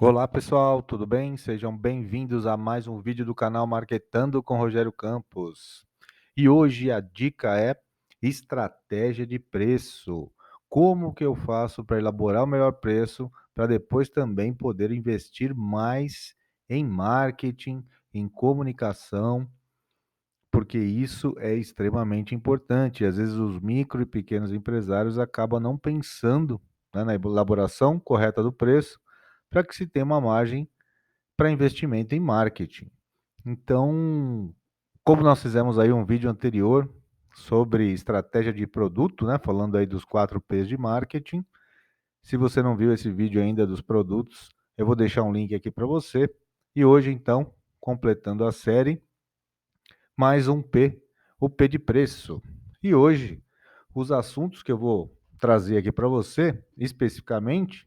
Olá pessoal, tudo bem? Sejam bem-vindos a mais um vídeo do canal Marketando com Rogério Campos. E hoje a dica é estratégia de preço. Como que eu faço para elaborar o melhor preço para depois também poder investir mais em marketing, em comunicação, porque isso é extremamente importante. Às vezes os micro e pequenos empresários acabam não pensando, né, na elaboração correta do preço para que se tenha uma margem para investimento em marketing. Então, como nós fizemos aí um vídeo anterior sobre estratégia de produto, né, falando aí dos 4 P's de marketing, se você não viu esse vídeo ainda dos produtos, eu vou deixar um link aqui para você. E hoje, então, completando a série, mais um P, o P de preço. E hoje, os assuntos que eu vou trazer aqui para você, especificamente,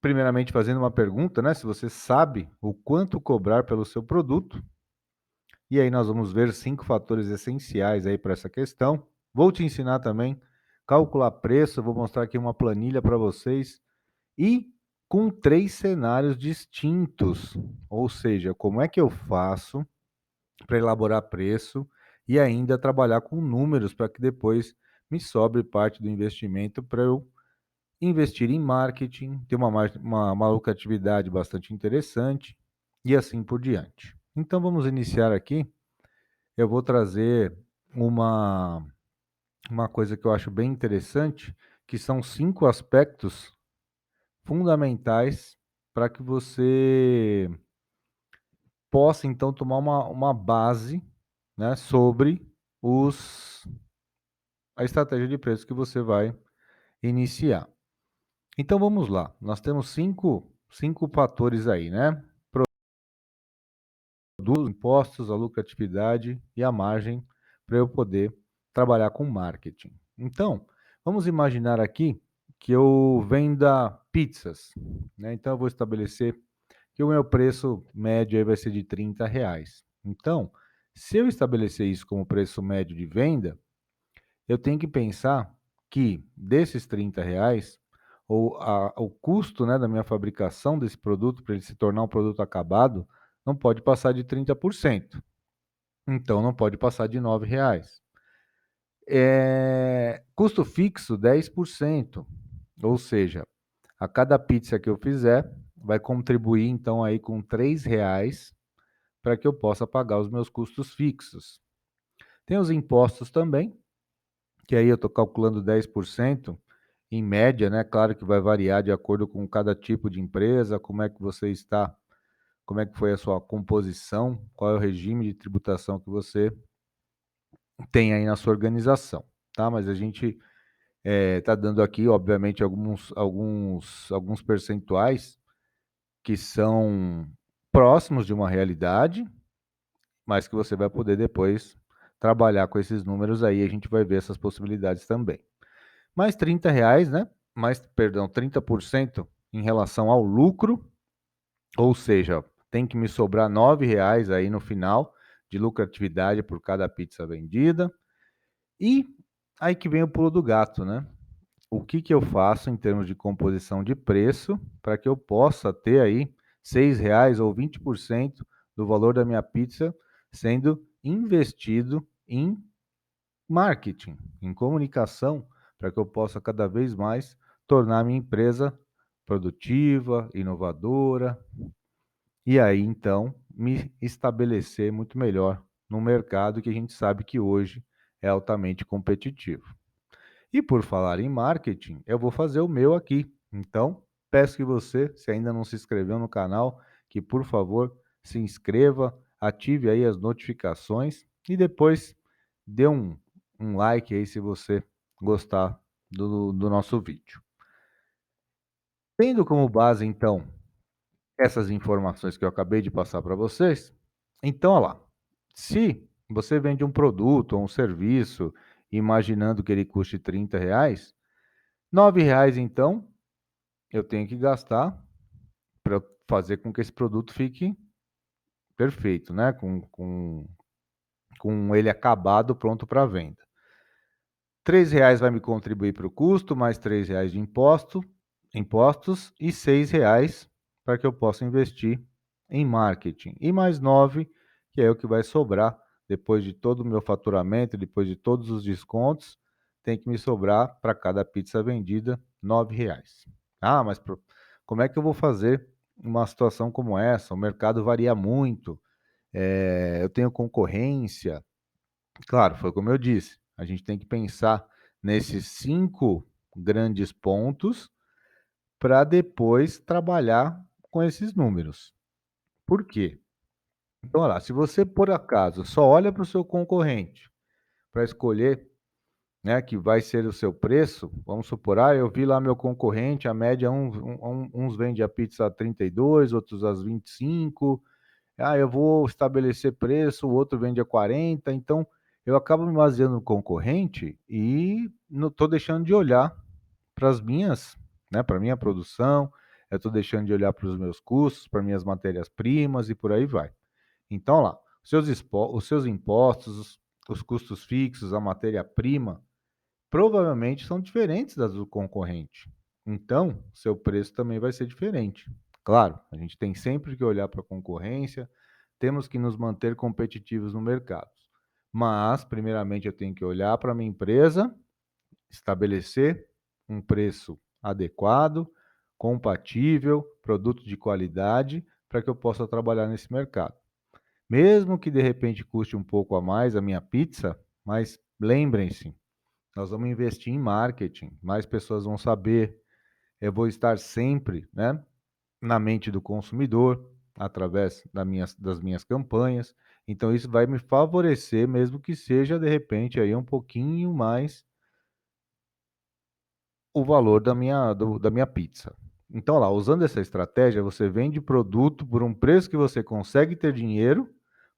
primeiramente fazendo uma pergunta, né, se você sabe o quanto cobrar pelo seu produto. E aí nós vamos ver 5 fatores essenciais aí para essa questão. Vou te ensinar também calcular preço, vou mostrar aqui uma planilha para vocês e com 3 cenários distintos, ou seja, como é que eu faço para elaborar preço e ainda trabalhar com números para que depois me sobre parte do investimento para eu investir em marketing, ter uma lucratividade bastante interessante e assim por diante. Então vamos iniciar aqui. Eu vou trazer uma, uma coisa que eu acho bem interessante, que são 5 aspectos fundamentais para que você possa, então, tomar uma base, né, sobre a estratégia de preço que você vai iniciar. Então vamos lá, nós temos cinco fatores aí, né? Dos impostos, a lucratividade e a margem para eu poder trabalhar com marketing. Então, vamos imaginar aqui que eu venda pizzas, né? Então, eu vou estabelecer que o meu preço médio aí vai ser de R$ 30. Então, se eu estabelecer isso como preço médio de venda, eu tenho que pensar que desses R$ 30, o custo, né, da minha fabricação desse produto, para ele se tornar um produto acabado, não pode passar de 30%. Então, não pode passar de R$ 9. Custo fixo, 10%. Ou seja, a cada pizza que eu fizer, vai contribuir, então, aí com R$ 3 para que eu possa pagar os meus custos fixos. Tem os impostos também, que aí eu estou calculando 10% em média, né? Claro que vai variar de acordo com cada tipo de empresa, como é que você está, como é que foi a sua composição, qual é o regime de tributação que você tem aí na sua organização, tá? Mas a gente está dando aqui, obviamente, alguns percentuais que são próximos de uma realidade, mas que você vai poder depois trabalhar com esses números aí, a gente vai ver essas possibilidades também. Mais R$ 30, né? Perdão, 30% em relação ao lucro, ou seja, tem que me sobrar R$ 9 aí no final de lucratividade por cada pizza vendida. E aí que vem o pulo do gato, né? O que que eu faço em termos de composição de preço para que eu possa ter aí R$ 6 ou 20% do valor da minha pizza sendo investido em marketing, em comunicação, para que eu possa cada vez mais tornar a minha empresa produtiva, inovadora, e aí então me estabelecer muito melhor no mercado que a gente sabe que hoje é altamente competitivo. E por falar em marketing, eu vou fazer o meu aqui. Então, peço que você, se ainda não se inscreveu no canal, que por favor se inscreva, ative aí as notificações e depois dê um like aí se você gostar do nosso vídeo. Tendo como base, então, essas informações que eu acabei de passar para vocês, então, olha lá, se você vende um produto ou um serviço, imaginando que ele custe R$ 30, R$ 9, então, eu tenho que gastar para fazer com que esse produto fique perfeito, né? Com ele acabado, pronto para venda. R$ 3 vai me contribuir para o custo, mais R$ 3 de impostos e R$ 6 para que eu possa investir em marketing. E mais 9, que é o que vai sobrar depois de todo o meu faturamento, depois de todos os descontos, tem que me sobrar para cada pizza vendida R$ 9. Ah, mas como é que eu vou fazer uma situação como essa? O mercado varia muito, eu tenho concorrência. Claro, foi como eu disse, a gente tem que pensar nesses 5 grandes pontos para depois trabalhar com esses números. Por quê? Então, olha lá, se você por acaso só olha para o seu concorrente para escolher, né, que vai ser o seu preço, vamos supor, eu vi lá meu concorrente, a média, uns vende a pizza a 32, outros a 25. Eu vou estabelecer preço, o outro vende a 40, então eu acabo me baseando no concorrente e não estou deixando de olhar para as minhas, né, para minha produção, eu estou deixando de olhar para os meus custos, para minhas matérias-primas e por aí vai. Então, lá, os seus impostos, os custos fixos, a matéria-prima, provavelmente são diferentes das do concorrente. Então, seu preço também vai ser diferente. Claro, a gente tem sempre que olhar para a concorrência, temos que nos manter competitivos no mercado. Mas, primeiramente, eu tenho que olhar para a minha empresa, estabelecer um preço adequado, compatível, produto de qualidade, para que eu possa trabalhar nesse mercado. Mesmo que de repente custe um pouco a mais a minha pizza, mas lembrem-se, nós vamos investir em marketing, mais pessoas vão saber, eu vou estar sempre, né, na mente do consumidor, através das minhas campanhas. Então, isso vai me favorecer, mesmo que seja, de repente, aí um pouquinho mais o valor da minha pizza. Então, lá, usando essa estratégia, você vende produto por um preço que você consegue ter dinheiro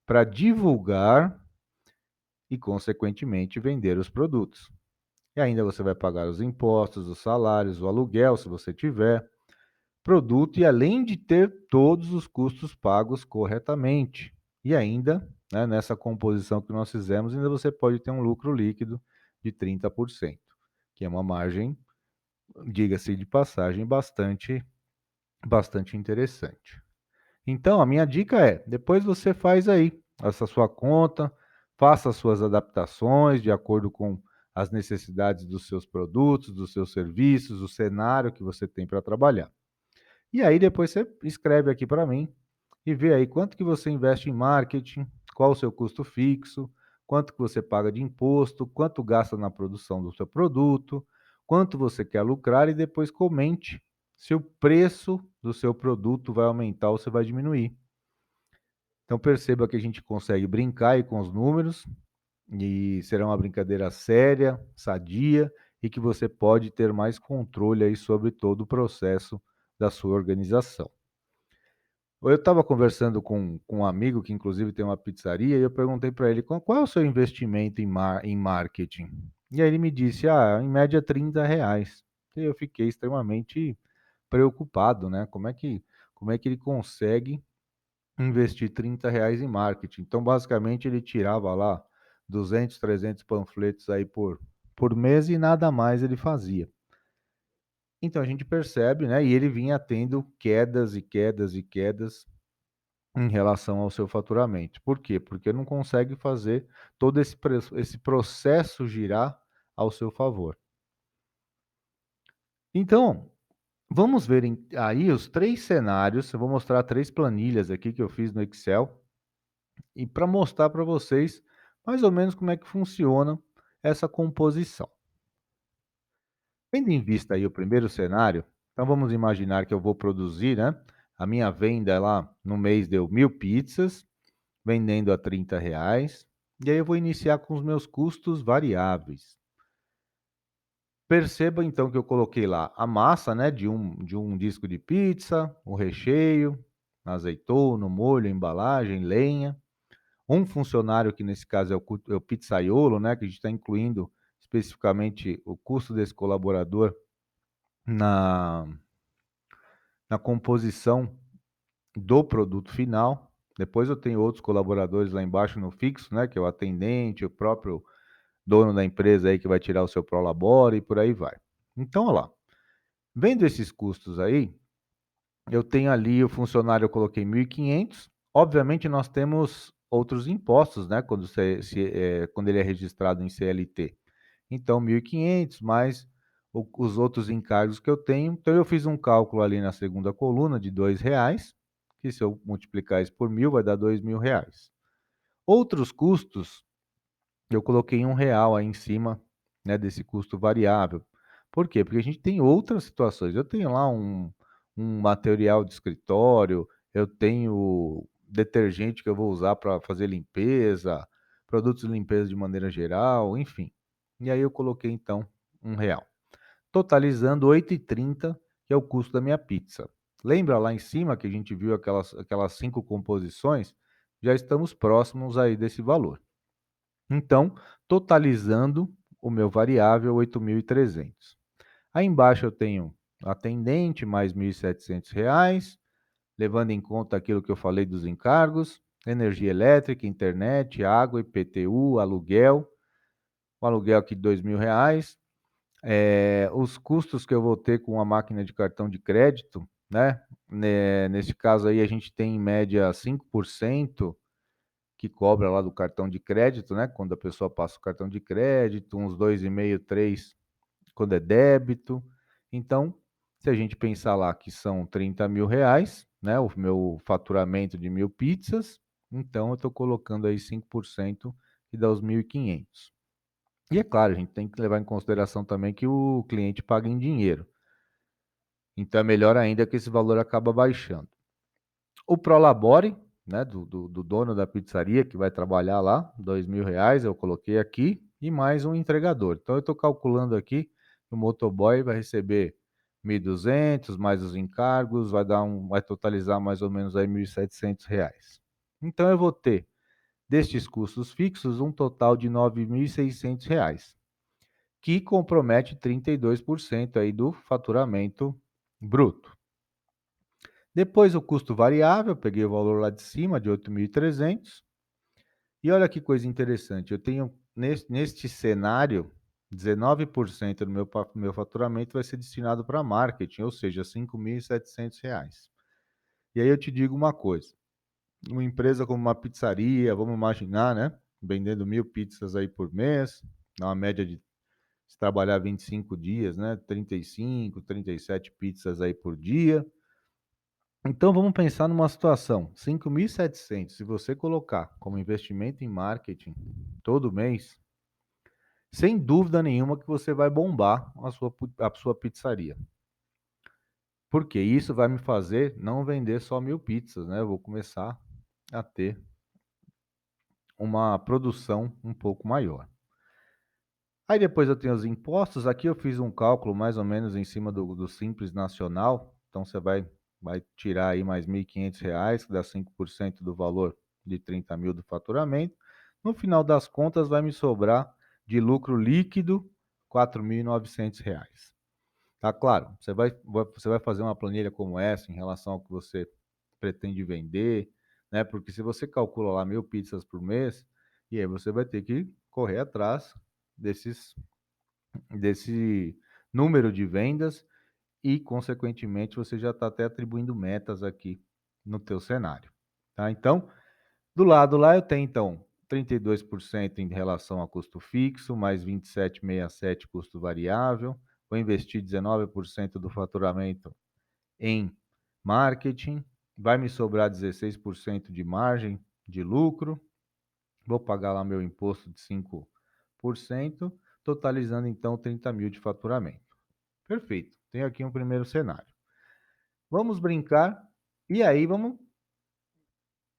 para divulgar e, consequentemente, vender os produtos. E ainda você vai pagar os impostos, os salários, o aluguel, se você tiver, produto, e além de ter todos os custos pagos corretamente. E ainda, né, nessa composição que nós fizemos, ainda você pode ter um lucro líquido de 30%, que é uma margem, diga-se de passagem, bastante interessante. Então, a minha dica é: depois você faz aí essa sua conta, faça as suas adaptações de acordo com as necessidades dos seus produtos, dos seus serviços, o cenário que você tem para trabalhar. E aí depois você escreve aqui para mim e vê aí quanto que você investe em marketing, qual o seu custo fixo, quanto que você paga de imposto, quanto gasta na produção do seu produto, quanto você quer lucrar, e depois comente se o preço do seu produto vai aumentar ou se vai diminuir. Então perceba que a gente consegue brincar aí com os números e será uma brincadeira séria, sadia, e que você pode ter mais controle aí sobre todo o processo da sua organização. Eu estava conversando com um amigo que inclusive tem uma pizzaria, e eu perguntei para ele qual é o seu investimento em marketing. E aí ele me disse, em média R$ 30. E eu fiquei extremamente preocupado, né? Como é que ele consegue investir R$ 30 em marketing? Então, basicamente, ele tirava lá 200, 300 panfletos aí por mês e nada mais ele fazia. Então a gente percebe, né? E ele vinha tendo quedas e quedas e quedas em relação ao seu faturamento. Por quê? Porque não consegue fazer todo esse processo girar ao seu favor. Então, vamos ver aí os 3 cenários. Eu vou mostrar 3 planilhas aqui que eu fiz no Excel, e para mostrar para vocês mais ou menos como é que funciona essa composição. Tendo em vista aí o primeiro cenário, então vamos imaginar que eu vou produzir, né? A minha venda lá no mês deu 1.000 pizzas, vendendo a R$ 30, e aí eu vou iniciar com os meus custos variáveis. Perceba então que eu coloquei lá a massa, né, de um disco de pizza, o recheio, azeitona, o molho, a embalagem, lenha, um funcionário, que nesse caso é o pizzaiolo, né, que a gente está incluindo especificamente o custo desse colaborador na, na composição do produto final. Depois eu tenho outros colaboradores lá embaixo no fixo, né, que é o atendente, o próprio dono da empresa aí que vai tirar o seu prolabore e por aí vai. Então, olha lá, vendo esses custos aí, eu tenho ali o funcionário, eu coloquei 1.500. Obviamente, nós temos outros impostos, né? Quando ele é registrado em CLT. Então, 1.500 mais os outros encargos que eu tenho. Então, eu fiz um cálculo ali na segunda coluna de R$ 2, que se eu multiplicar isso por 1.000, vai dar R$ 2.000. Outros custos, eu coloquei R$ 1 aí em cima, né, desse custo variável. Por quê? Porque a gente tem outras situações. Eu tenho lá um material de escritório, eu tenho detergente que eu vou usar para fazer limpeza, produtos de limpeza de maneira geral, enfim. E aí eu coloquei então R$ 1, totalizando 8,30, que é o custo da minha pizza. Lembra lá em cima que a gente viu aquelas 5 composições? Já estamos próximos aí desse valor. Então, totalizando o meu variável, 8.300. Aí embaixo eu tenho atendente, mais R$ 1.700, levando em conta aquilo que eu falei dos encargos, energia elétrica, internet, água, IPTU, aluguel, o aluguel aqui de R$ 2.000, os custos que eu vou ter com a máquina de cartão de crédito, né? Nesse caso aí a gente tem em média 5% que cobra lá do cartão de crédito, né? Quando a pessoa passa o cartão de crédito, uns 2,5, 3 quando é débito. Então, se a gente pensar lá que são R$ 30.000, né? O meu faturamento de 1.000 pizzas, então eu estou colocando aí 5% que dá os 1.500. E é claro, a gente tem que levar em consideração também que o cliente paga em dinheiro. Então é melhor ainda que esse valor acaba baixando. O Prolabore, né, do dono da pizzaria que vai trabalhar lá, R$ 2.000, eu coloquei aqui, e mais um entregador. Então eu estou calculando aqui que o motoboy vai receber 1.200, mais os encargos, vai totalizar mais ou menos aí R$ 1.700. Então eu vou ter destes custos fixos um total de R$ 9.600, que compromete 32% aí do faturamento bruto. Depois o custo variável, peguei o valor lá de cima de 8.300. E olha que coisa interessante, eu tenho neste cenário 19% do meu faturamento vai ser destinado para marketing, ou seja, R$ 5.700. E aí eu te digo uma coisa, uma empresa como uma pizzaria, vamos imaginar, né, vendendo 1.000 pizzas aí por mês, na média de se trabalhar 25 dias, né, 35, 37 pizzas aí por dia. Então vamos pensar numa situação, 5.700, se você colocar como investimento em marketing todo mês, sem dúvida nenhuma que você vai bombar a sua pizzaria. Porque isso vai me fazer não vender só 1.000 pizzas, né? Eu vou começar a ter uma produção um pouco maior. Aí depois eu tenho os impostos, aqui eu fiz um cálculo mais ou menos em cima do Simples Nacional, então você vai tirar aí mais R$ 1.500, que dá 5% do valor de 30.000 do faturamento. No final das contas vai me sobrar de lucro líquido R$ 4.900. Tá claro, você vai fazer uma planilha como essa em relação ao que você pretende vender, né? Porque se você calcula lá 1.000 pizzas por mês, e aí você vai ter que correr atrás desse número de vendas e, consequentemente, você já está até atribuindo metas aqui no teu cenário, tá? Então, do lado lá eu tenho, então, 32% em relação a custo fixo, mais 27,67 custo variável, vou investir 19% do faturamento em marketing, vai me sobrar 16% de margem de lucro, vou pagar lá meu imposto de 5%, totalizando então 30.000 de faturamento. Perfeito, tenho aqui um primeiro cenário. Vamos brincar e aí vamos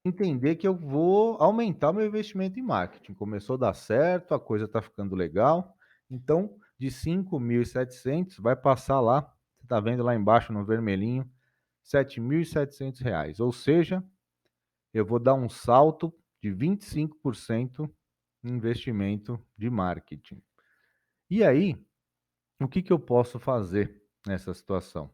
entender que eu vou aumentar meu investimento em marketing. Começou a dar certo, a coisa está ficando legal. Então, de 5.700 vai passar lá, você está vendo lá embaixo no vermelhinho, R$ 7.700. Ou seja, eu vou dar um salto de 25% em investimento de marketing. E aí, o que eu posso fazer nessa situação?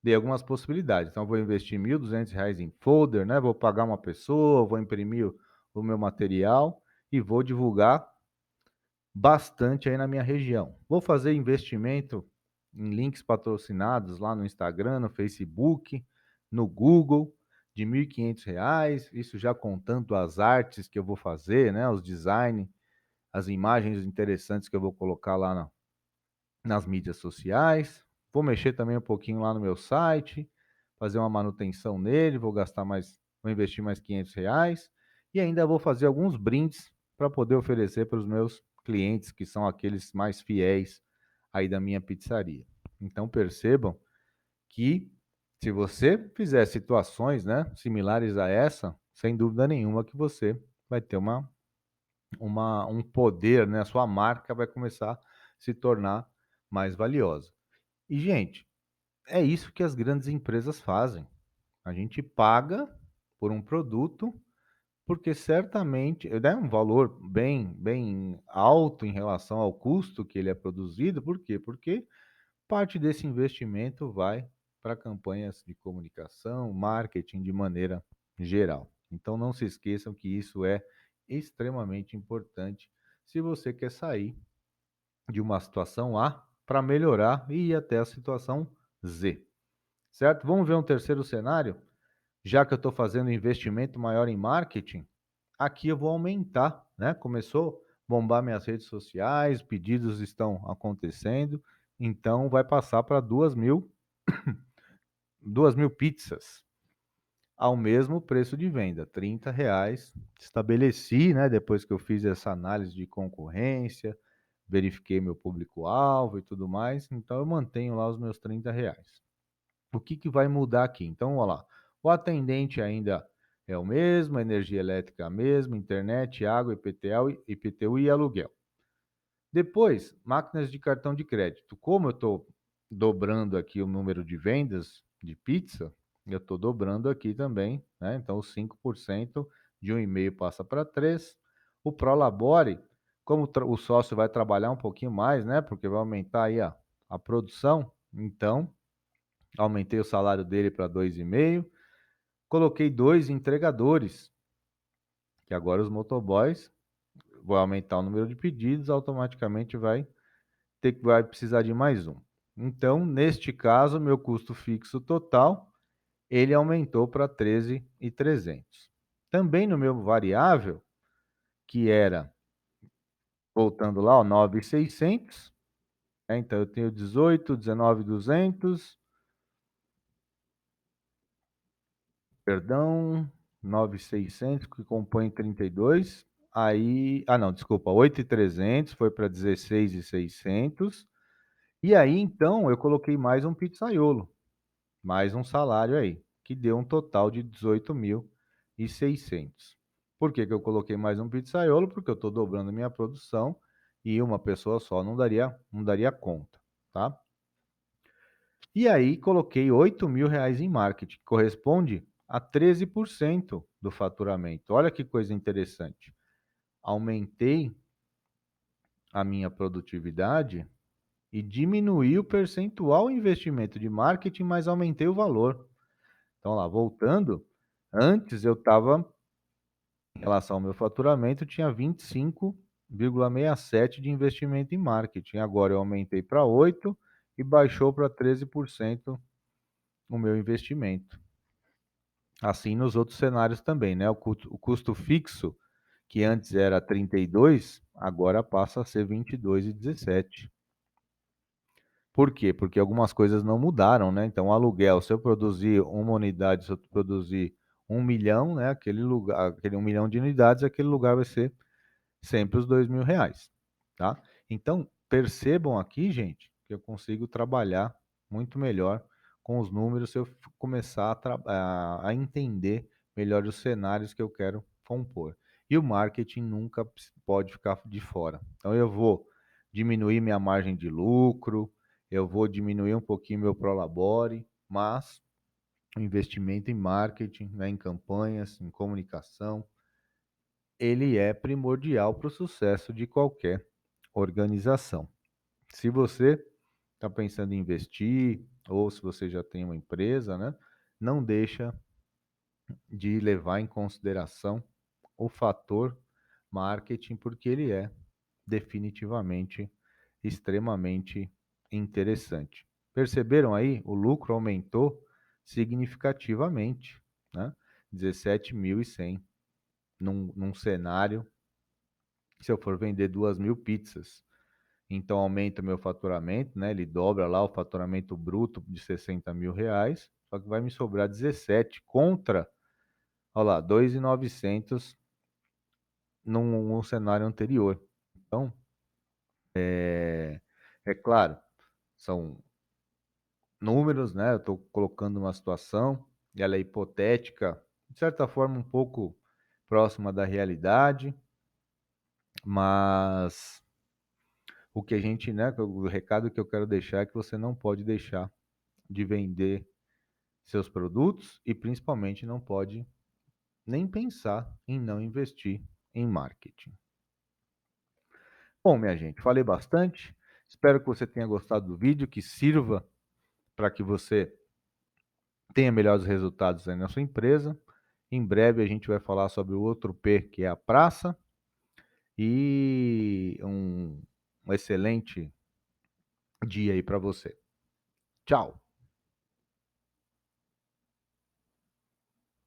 Dei algumas possibilidades. Então, vou investir R$ 1.200 em folder, né? Vou pagar uma pessoa, vou imprimir o meu material e vou divulgar bastante aí na minha região. Vou fazer investimento em links patrocinados lá no Instagram, no Facebook. no Google de R$ 1.500, isso já contando as artes que eu vou fazer, né, os design, as imagens interessantes que eu vou colocar lá nas mídias sociais. Vou mexer também um pouquinho lá no meu site, fazer uma manutenção nele, vou investir mais R$ 500 e ainda vou fazer alguns brindes para poder oferecer para os meus clientes, que são aqueles mais fiéis aí da minha pizzaria. Então percebam que se você fizer situações, né, similares a essa, sem dúvida nenhuma que você vai ter um poder, né, a sua marca vai começar a se tornar mais valiosa. E, gente, é isso que as grandes empresas fazem. A gente paga por um produto porque certamente é um valor bem alto em relação ao custo que ele é produzido. Por quê? Porque parte desse investimento vai para campanhas de comunicação, marketing de maneira geral. Então não se esqueçam que isso é extremamente importante se você quer sair de uma situação A para melhorar e ir até a situação Z, certo? Vamos ver um terceiro cenário? Já que eu estou fazendo investimento maior em marketing, aqui eu vou aumentar, né? Começou a bombar minhas redes sociais, pedidos estão acontecendo, então vai passar para 2.000 pizzas ao mesmo preço de venda, R$ 30. Estabeleci, né? Depois que eu fiz essa análise de concorrência, verifiquei meu público-alvo e tudo mais, então eu mantenho lá os meus R$ 30. O que que vai mudar aqui? Então, olha lá, o atendente ainda é o mesmo, a energia elétrica é a mesma, internet, água, IPTU e aluguel. Depois, máquinas de cartão de crédito. Como eu estou dobrando aqui o número de vendas de pizza, eu estou dobrando aqui também, né? Então, os 5% de 1,5 passa para 3. O Prolabore, como o sócio vai trabalhar um pouquinho mais, né? Porque vai aumentar aí a produção, então aumentei o salário dele para 2,5. Coloquei 2 entregadores, que agora os motoboys, vou aumentar o número de pedidos, automaticamente vai precisar de mais um. Então, neste caso, meu custo fixo total, ele aumentou para 13.300. Também no meu variável, que era, voltando lá, 9.600, né? Então eu tenho 18, 19.200, perdão, 9.600, que compõe 32. Aí, não, desculpa, 8.300 foi para 16.600. E aí, então, eu coloquei mais um pizzaiolo, mais um salário aí, que deu um total de 18.600. Por que que eu coloquei mais um pizzaiolo? Porque eu estou dobrando a minha produção e uma pessoa só não daria conta, tá? E aí coloquei R$ 8.000 em marketing, que corresponde a 13% do faturamento. Olha que coisa interessante. Aumentei a minha produtividade e diminuí o percentual investimento de marketing, mas aumentei o valor. Então, lá, voltando, antes eu estava, em relação ao meu faturamento, tinha 25,67 de investimento em marketing. Agora eu aumentei para 8 e baixou para 13% o meu investimento. Assim nos outros cenários também, né? O custo fixo, que antes era 32, agora passa a ser 22,17. Por quê? Porque algumas coisas não mudaram, né? Então, o aluguel, se eu produzir uma unidade, se eu produzir 1 milhão, né? Aquele 1 milhão de unidades, aquele lugar vai ser sempre os R$ 2.000, tá? Então, percebam aqui, gente, que eu consigo trabalhar muito melhor com os números se eu começar a entender melhor os cenários que eu quero compor. E o marketing nunca pode ficar de fora. Então, eu vou diminuir minha margem de lucro, eu vou diminuir um pouquinho meu prolabore, mas o investimento em marketing, né, em campanhas, em comunicação, ele é primordial para o sucesso de qualquer organização. Se você está pensando em investir, ou se você já tem uma empresa, né, não deixa de levar em consideração o fator marketing, porque ele é definitivamente extremamente interessante. Perceberam aí? O lucro aumentou significativamente, né? 17.100 num cenário, se eu for vender 2.000 pizzas. Então aumenta o meu faturamento, né? Ele dobra lá o faturamento bruto de 60 mil reais, só que vai me sobrar 17 contra, olha lá, 2.900 num cenário anterior. Então, é claro, são números, né? Eu estou colocando uma situação, e ela é hipotética, de certa forma um pouco próxima da realidade, mas o que a gente, né? O recado que eu quero deixar é que você não pode deixar de vender seus produtos e principalmente não pode nem pensar em não investir em marketing. Bom, minha gente, falei bastante. Espero que você tenha gostado do vídeo, que sirva para que você tenha melhores resultados aí na sua empresa. Em breve a gente vai falar sobre o outro P, que é a praça, e um excelente dia aí para você. Tchau!